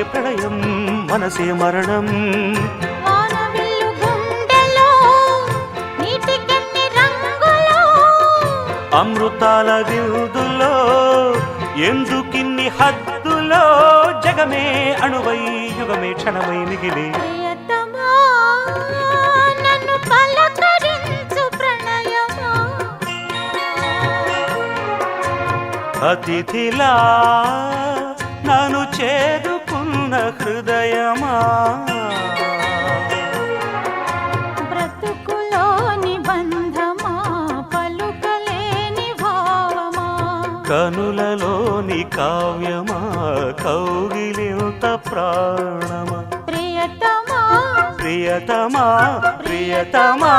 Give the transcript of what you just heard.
ప్రళయం మనసే మరణం. అమృతాల విందులో ఎందుకిన్ని హద్దులో జగమే అణువై యుగమే క్షణమై మిగిలి అతిథిలా నన్ను చేరుకున్న హృదయమా బ్రతుకులోని బంధమా పలుకలేని భావమా కనులలోని కావ్యమా కౌగిలింత ప్రాణమా ప్రియతమా ప్రియతమా ప్రియతమా